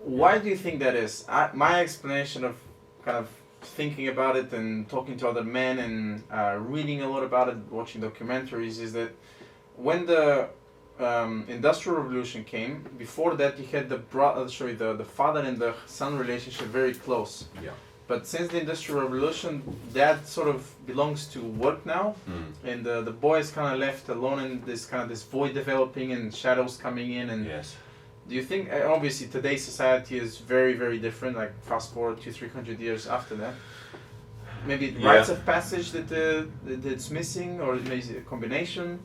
Why do you think that is? My explanation of kind of thinking about it and talking to other men and reading a lot about it, watching documentaries, is that when the Industrial Revolution came, before that you had the father and the son relationship very close. Yeah. But since the Industrial Revolution, that sort of belongs to work now, and the boy is kind of left alone in this void developing and shadows coming in. And yes. do you think, obviously today's society is very, very different, like fast forward 200-300 years after that? Maybe rites of passage that's missing, or maybe a combination?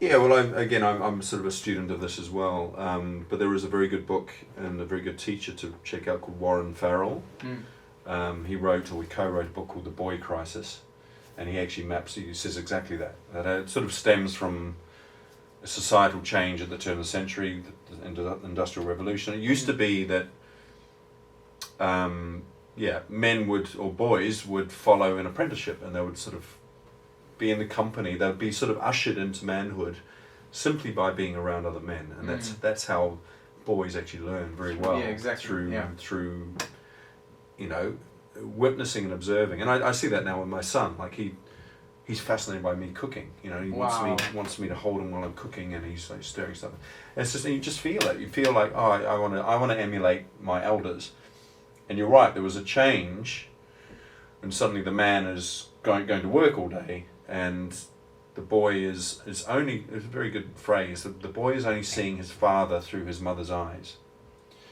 Yeah, well, I'm sort of a student of this as well, but there is a very good book and a very good teacher to check out called Warren Farrell. He co-wrote a book called The Boy Crisis, and he actually he says exactly that it sort of stems from a societal change at the turn of the century, the Industrial Revolution. It used to be that boys would follow an apprenticeship, and they would sort of be in the company. They would be sort of ushered into manhood simply by being around other men, and that's how boys actually learn very well. Yeah, exactly. Through witnessing and observing. And I see that now with my son. Like he's fascinated by me cooking. He wants me to hold him while I'm cooking, and he's like stirring stuff. And it's just, you just feel it. You feel like, I want to emulate my elders. And you're right, there was a change when suddenly the man is going to work all day, and the boy is only, it's a very good phrase, the boy is only seeing his father through his mother's eyes.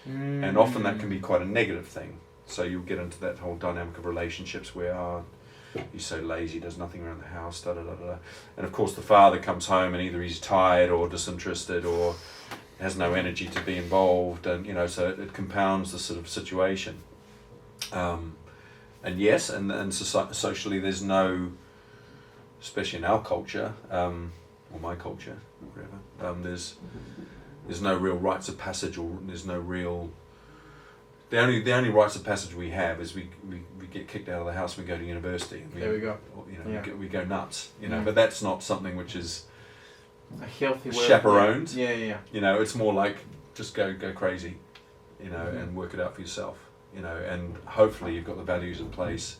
And often that can be quite a negative thing. So you'll get into that whole dynamic of relationships where he's so lazy, does nothing around the house, And of course the father comes home and either he's tired or disinterested or has no energy to be involved, and so it compounds the sort of situation. And yes, and socially there's no, especially in our culture, or my culture, whatever, there's no real rites of passage, or there's no real. The only rites of passage we have is we get kicked out of the house and we go to university. There we go. We go nuts. But that's not something which is a healthy way chaperoned. Yeah. It's more like just go crazy, and work it out for yourself. And hopefully you've got the values in place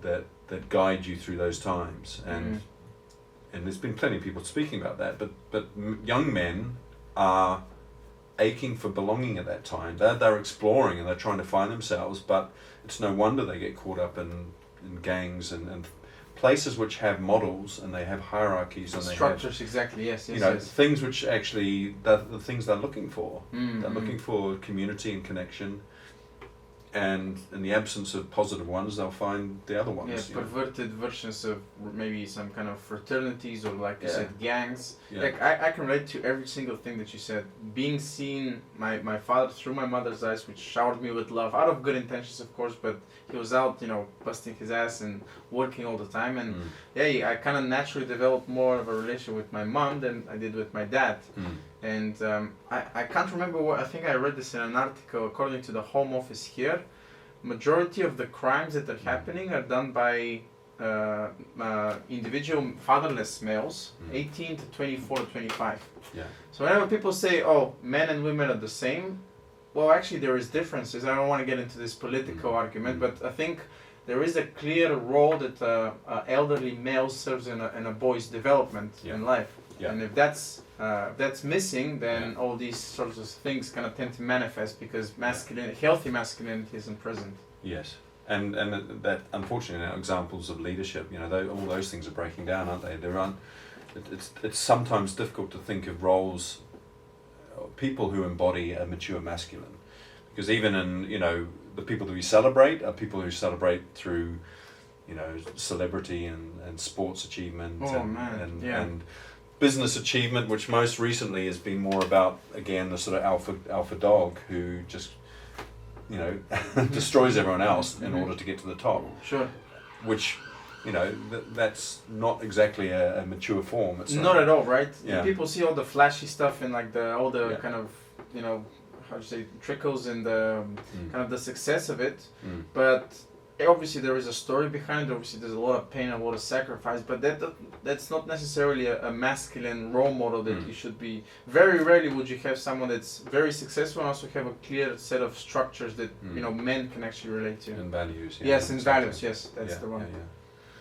that guide you through those times. And there's been plenty of people speaking about that. But young men are aching for belonging at that time. They're exploring and they're trying to find themselves, but it's no wonder they get caught up in gangs and places which have models and they have hierarchies and structures. They have, exactly. Yes. Things which actually the things they're looking for. They're looking for community and connection. And in the absence of positive ones, they'll find the other ones. Yeah, perverted versions of maybe some kind of fraternities or, like you said, gangs. Yeah. Like I can relate to every single thing that you said. Being seen, my father through my mother's eyes, which showered me with love, out of good intentions, of course, but he was out, busting his ass and working all the time. And I kind of naturally developed more of a relationship with my mom than I did with my dad. And I can't remember I think I read this in an article. According to the Home Office here, majority of the crimes that are happening are done by individual fatherless males, 18 to 24 to 25. Yeah. So whenever people say, men and women are the same, well, actually there is differences. I don't want to get into this political argument, but I think there is a clear role that elderly male serves in a boy's development in life. Yeah. And if that's missing, then all these sorts of things kind of tend to manifest because healthy masculinity isn't present. Yes, and that unfortunately now examples of leadership, all those things are breaking down, aren't they? It's sometimes difficult to think of roles, people who embody a mature masculine, because even in the people that we celebrate are people who celebrate through celebrity and sports achievement and business achievement, which most recently has been more about, again, the sort of alpha dog who just destroys everyone else in order to get to the top. Sure. Which that's not exactly a mature form. It's not at all, right? Yeah. People see all the flashy stuff and like all the kind of how do you say trickles and the kind of the success of it, but obviously there is a story behind it. Obviously there's a lot of pain and a lot of sacrifice, but that's not necessarily a masculine role model that you should be. Very rarely would you have someone that's very successful and also have a clear set of structures that men can actually relate to. And values. Yeah, yes, and exactly. values. Yes, that's the one. Yeah.